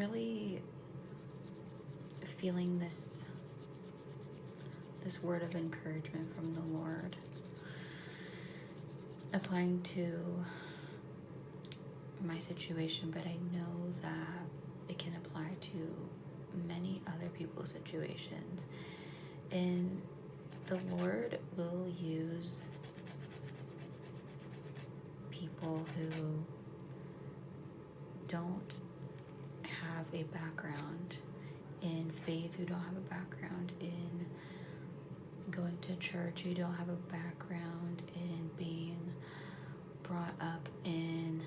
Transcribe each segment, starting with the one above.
really feeling this word of encouragement from the Lord applying to my situation, but I know that it can apply to many other people's situations. And the Lord will use people who don't have a background in faith, who don't have a background in going to church, who don't have a background in being brought up in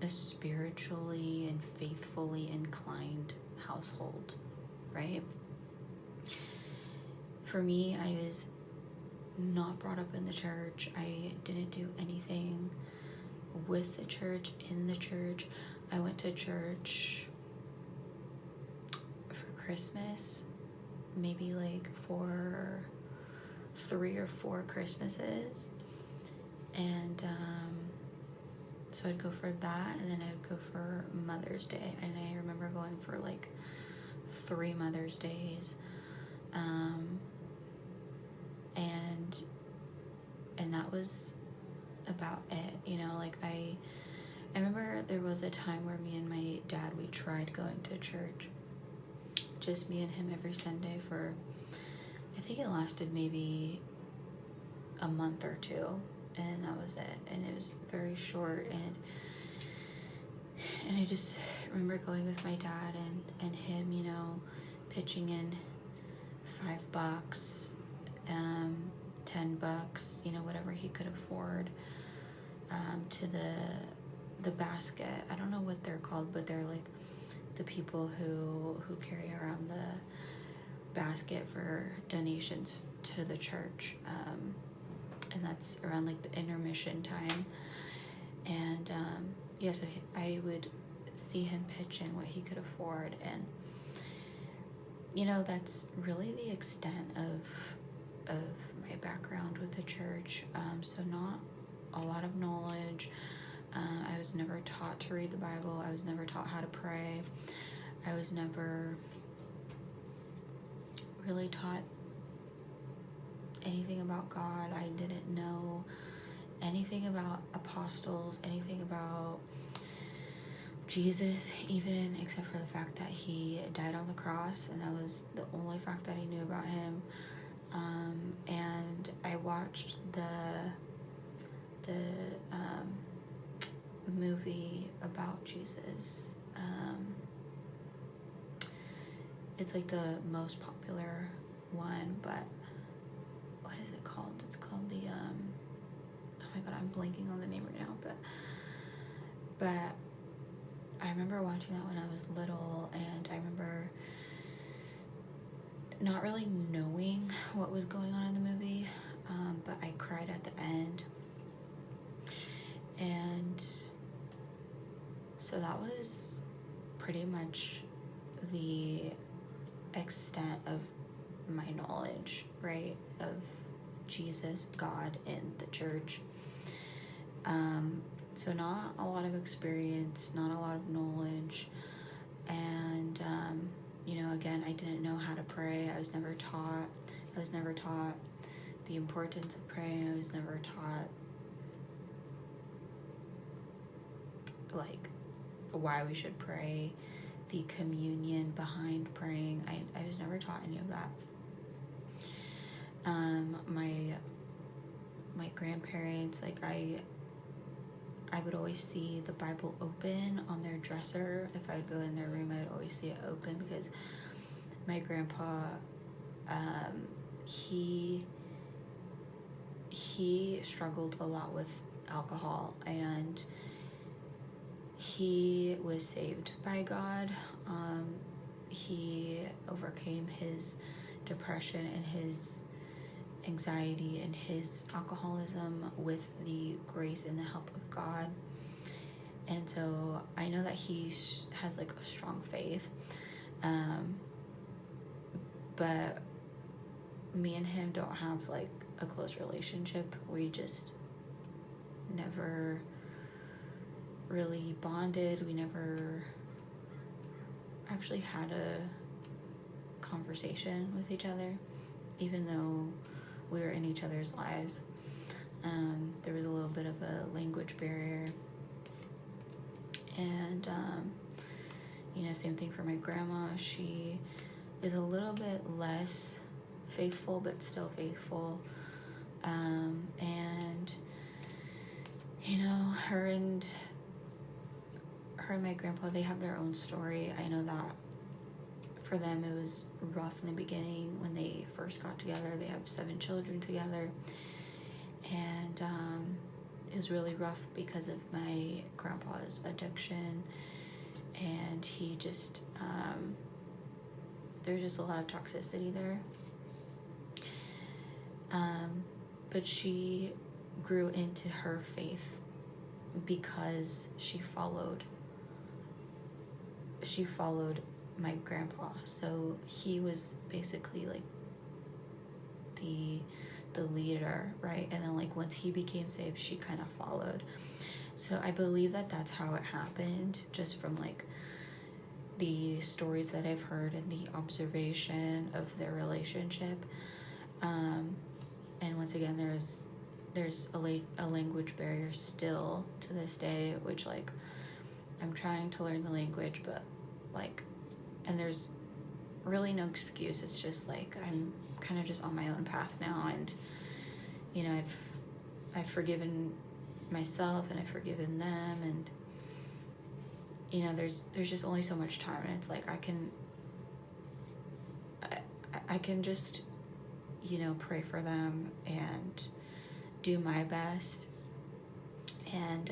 a spiritually and faithfully inclined household, right? For me, I was not brought up in the church. I didn't do anything with the church, in the church. I went to church for Christmas, maybe like for 3 or 4 Christmases. And so I'd go for that, and then I'd go for Mother's Day. And I remember going for like 3 Mother's Days. And that was about it, you know. Like I remember there was a time where me and my dad, we tried going to church, just me and him every Sunday for, I think it lasted maybe a month or 2, and that was it. And it was very short, and I just remember going with my dad and him, you know, pitching in $5, $10, you know, whatever he could afford, to the basket. I don't know what they're called, but they're like the people who carry around the basket for donations to the church, and that's around like the intermission time. And so I would see him pitch in what he could afford, and you know, that's really the extent of my background with the church. So not a lot of knowledge. I was never taught to read the Bible. I was never taught how to pray. I was never really taught anything about God. I didn't know anything about apostles, anything about Jesus even, except for the fact that he died on the cross, and that was the only fact that I knew about him. And I watched the movie about Jesus. It's like the most popular one, but what is it called? It's called the oh my god, I'm blanking on the name right now, but I remember watching that when I was little, and I remember not really knowing what was going on in the movie, but I cried at the end. And so that was pretty much the extent of my knowledge, right, of Jesus, God, and the church. So not a lot of experience, not a lot of knowledge, and you know, again, I didn't know how to pray. I was never taught the importance of praying. I was never taught like why we should pray, the communion behind praying. I was never taught any of that. My grandparents, like I would always see the Bible open on their dresser. If I would go in their room, I would always see it open, because my grandpa, he struggled a lot with alcohol, and he was saved by God. He overcame his depression and his anxiety and his alcoholism with the grace and the help of God. And so I know that he has like a strong faith, but me and him don't have like a close relationship. We just never really bonded. We never actually had a conversation with each other, even though we were in each other's lives. There was a little bit of a language barrier. And, same thing for my grandma. She is a little bit less faithful, but still faithful. And, her and my grandpa, they have their own story. I know that for them it was rough in the beginning when they first got together. They have 7 children together. And it was really rough because of my grandpa's addiction. And he just, there's just a lot of toxicity there. But she grew into her faith because she followed my grandpa. So he was basically like the leader, right? And then like once he became saved, she kind of followed. So I believe that that's how it happened, just from like the stories that I've heard and the observation of their relationship. And once again, there's a language barrier still to this day, which like I'm trying to learn the language, but like, and there's really no excuse. It's just like I'm kind of just on my own path now, and I've forgiven myself and I've forgiven them, and there's just only so much time, and it's like I can just pray for them and do my best, and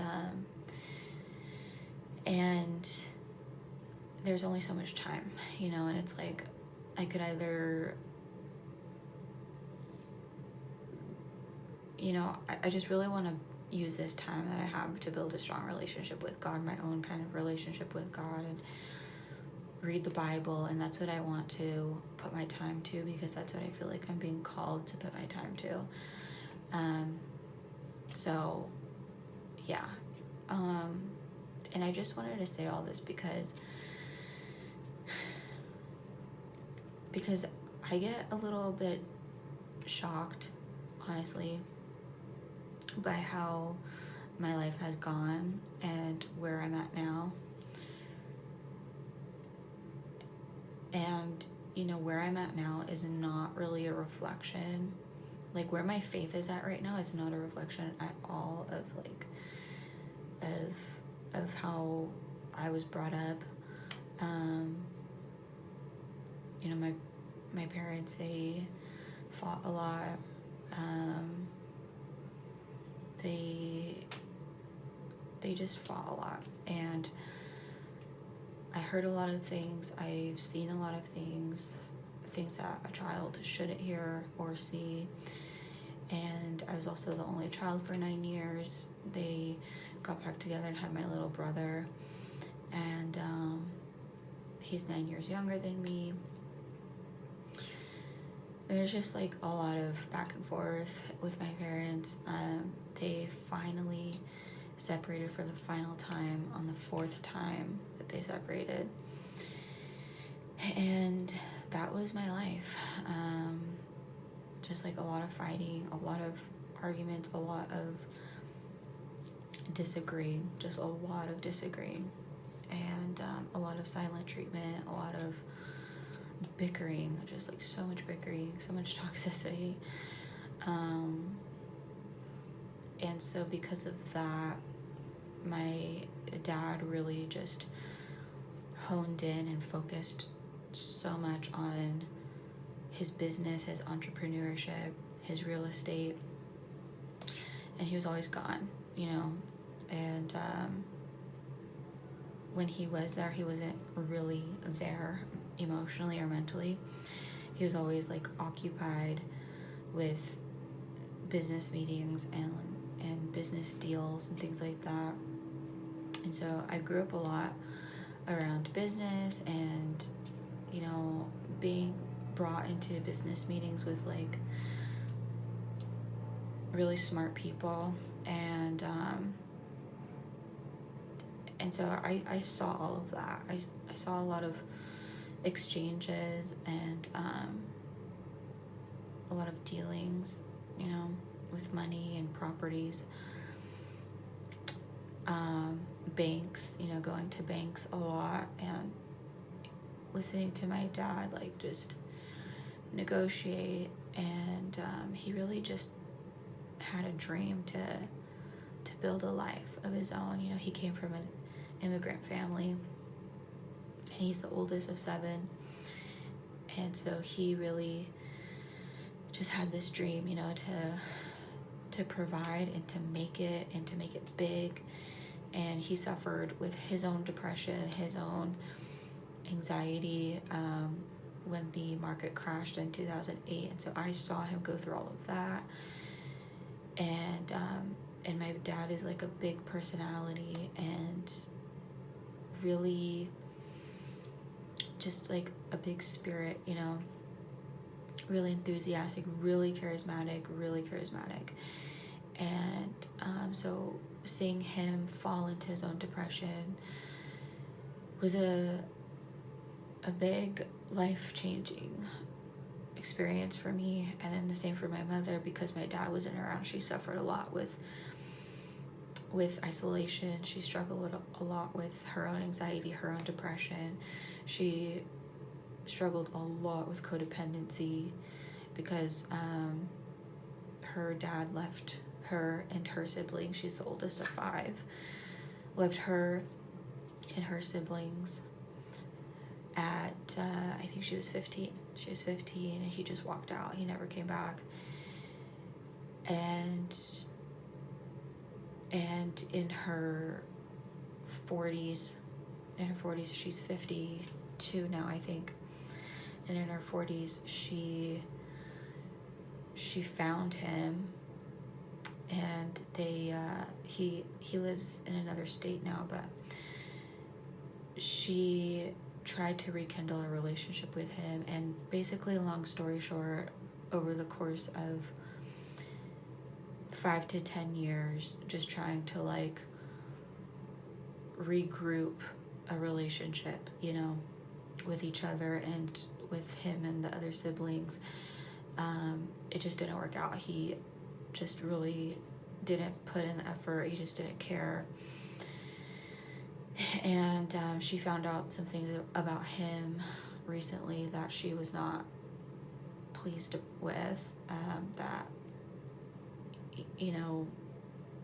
there's only so much time, and it's like I could either I just really want to use this time that I have to build a strong relationship with God, my own kind of relationship with God, and read the Bible. And that's what I want to put my time to, because that's what I feel like I'm being called to put my time to. So yeah. And I just wanted to say all this because I get a little bit shocked, honestly, by how my life has gone and where I'm at now. And where I'm at now is not really a reflection, like where my faith is at right now is not a reflection at all of like of how I was brought up. My parents, they fought a lot. They just fought a lot, and I heard a lot of things. I've seen a lot of things that a child shouldn't hear or see. And I was also the only child for 9 years. They got back together and had my little brother, and he's 9 years younger than me. There's just like a lot of back and forth with my parents. They finally separated for the final time on the 4th time that they separated. And that was my life. Just like a lot of fighting, a lot of arguments, a lot of disagreeing, and a lot of silent treatment, a lot of bickering, just like so much bickering, so much toxicity. And so because of that, my dad really just honed in and focused so much on his business, his entrepreneurship, his real estate, and he was always gone, and when he was there, he wasn't really there emotionally or mentally. He was always like occupied with business meetings and business deals and things like that. And so I grew up a lot around business and being brought into business meetings with like really smart people, and so I saw all of that. I saw a lot of exchanges and a lot of dealings, you know, with money and properties. Banks, you know, going to banks a lot and listening to my dad like just negotiate. And he really just had a dream to build a life of his own. You know, he came from an immigrant family. He's the oldest of 7, and so he really just had this dream, you know, to provide and to make it big. And he suffered with his own depression, his own anxiety when the market crashed in 2008. And so I saw him go through all of that. And my dad is like a big personality and really just like a big spirit, you know, really enthusiastic, really charismatic. And so seeing him fall into his own depression was a big life-changing experience for me. And then the same for my mother, because my dad wasn't around. She suffered a lot with isolation. She struggled a lot with her own anxiety, her own depression. She struggled a lot with codependency because her dad left her and her siblings. She's the oldest of 5. Left her and her siblings at I think she was 15. She was 15 and he just walked out. He never came back. And in her 40s, she's 52 now, I think. And in her 40s, she found him, and they he lives in another state now, but she tried to rekindle a relationship with him. And basically, long story short, over the course of 5 to 10 years, just trying to like regroup a relationship, you know, with each other and with him and the other siblings. It just didn't work out. He just really didn't put in the effort. He just didn't care. And she found out some things about him recently that she was not pleased with, that, you know,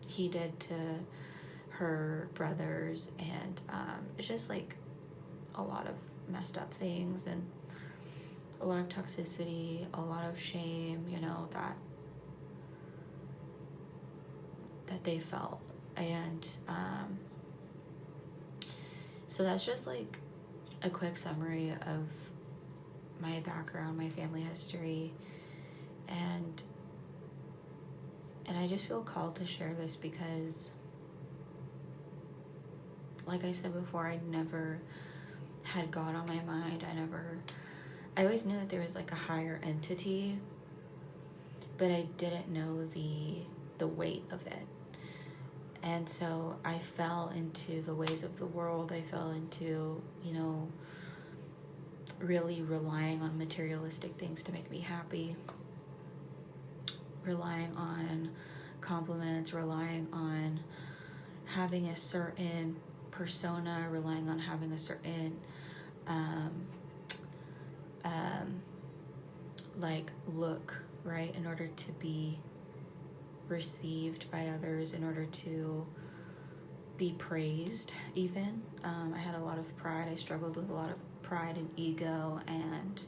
he did to her brothers. And it's just like a lot of messed up things and a lot of toxicity, a lot of shame, you know, that they felt. And so that's just like a quick summary of my background, my family history, and I just feel called to share this because, like I said before, I never had God on my mind. I always knew that there was like a higher entity, but I didn't know the weight of it. And so I fell into the ways of the world. I fell into, you know, really relying on materialistic things to make me happy, relying on compliments, relying on having a certain persona, relying on having a certain like look, right, in order to be received by others, in order to be praised even. I had a lot of pride. I struggled with a lot of pride and ego, and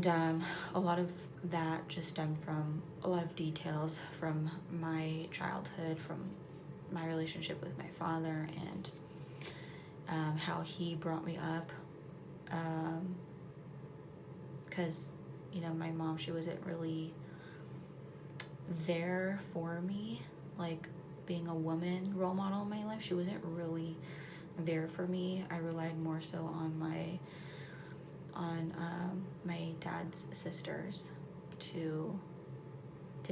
a lot of that just stemmed from a lot of details from my childhood, from my relationship with my father, and how he brought me up. Because, you know, my mom, she wasn't really there for me, like being a woman role model in my life. She wasn't really there for me. I relied more so on my dad's sisters to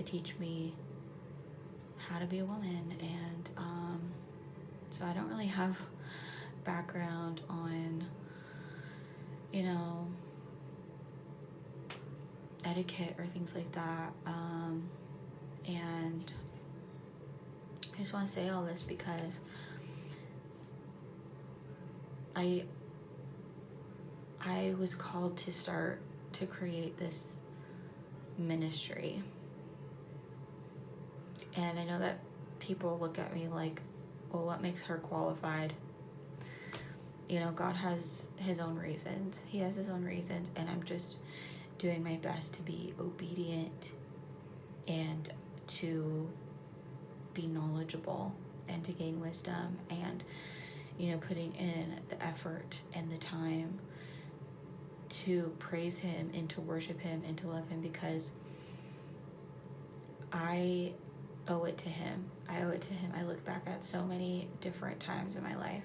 teach me how to be a woman. And so I don't really have background on, you know, etiquette or things like that. And I just want to say all this because I was called to start to create this ministry. And I know that people look at me like, well, what makes her qualified? You know, God has his own reasons. He has his own reasons, and I'm just doing my best to be obedient and to be knowledgeable and to gain wisdom, and, you know, putting in the effort and the time to praise him and to worship him and to love him, because I owe it to him. I owe it to him. I look back at so many different times in my life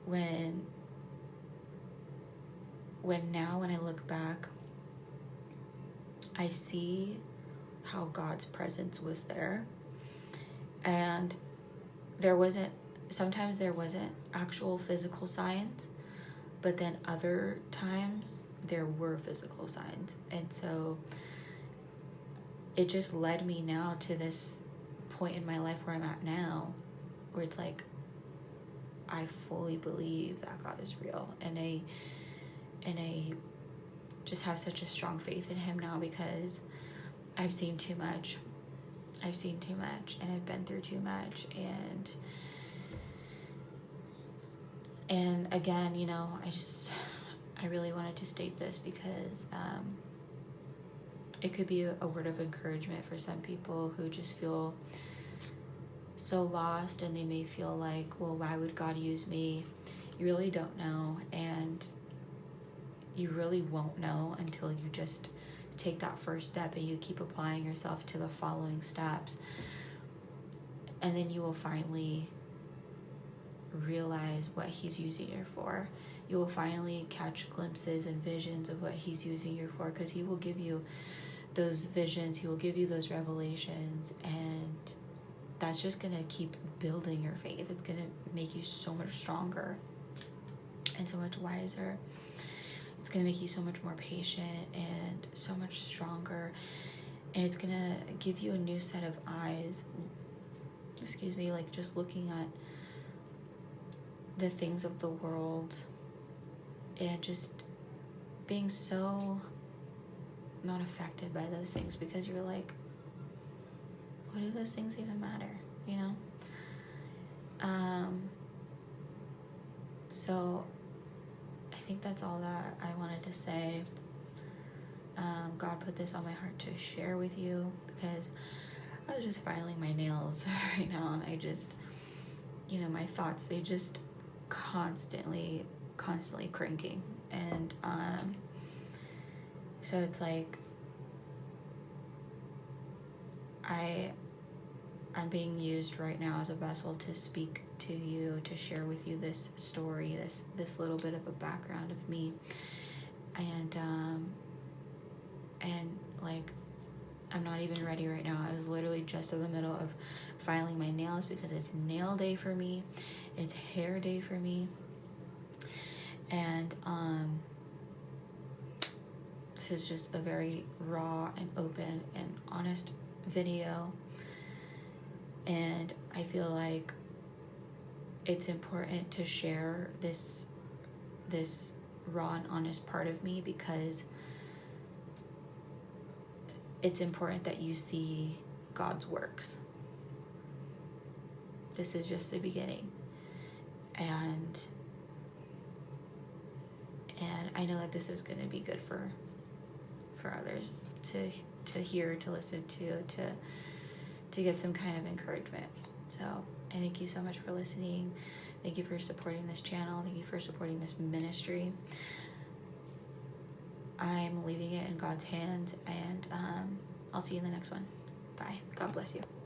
when I look back, I see how God's presence was there. And sometimes there wasn't actual physical signs, but then other times there were physical signs. And so it just led me now to this point in my life where I'm at now, where it's like, I fully believe that God is real, and I just have such a strong faith in him now, because I've seen too much, and I've been through too much, and again, you know, I really wanted to state this because it could be a word of encouragement for some people who just feel so lost, and they may feel like, well, why would God use me? You really don't know, and you really won't know until you just take that first step and you keep applying yourself to the following steps, and then you will finally realize what he's using you for. You will finally catch glimpses and visions of what he's using you for, because he will give you those visions, he will give you those revelations, and that's just going to keep building your faith. It's going to make you so much stronger and so much wiser. It's going to make you so much more patient and so much stronger. And it's going to give you a new set of eyes, like just looking at the things of the world and just being so not affected by those things, because you're like, what do those things even matter, you know? So I think that's all that I wanted to say. God put this on my heart to share with you, because I was just filing my nails right now, and I just, you know, my thoughts, they just constantly cranking, and so it's like I'm being used right now as a vessel to speak to you, to share with you this story, this little bit of a background of me, and like, I'm not even ready right now. I was literally just in the middle of filing my nails, because it's nail day for me, it's hair day for me, and this is just a very raw and open and honest video, and I feel like it's important to share this raw and honest part of me, because it's important that you see God's works. This is just the beginning, and I know that this is going to be good for others to hear, to listen to get some kind of encouragement. So I thank you so much for listening. Thank you for supporting this channel. Thank you for supporting this ministry. I'm leaving it in God's hands, and I'll see you in the next one. Bye. God bless you.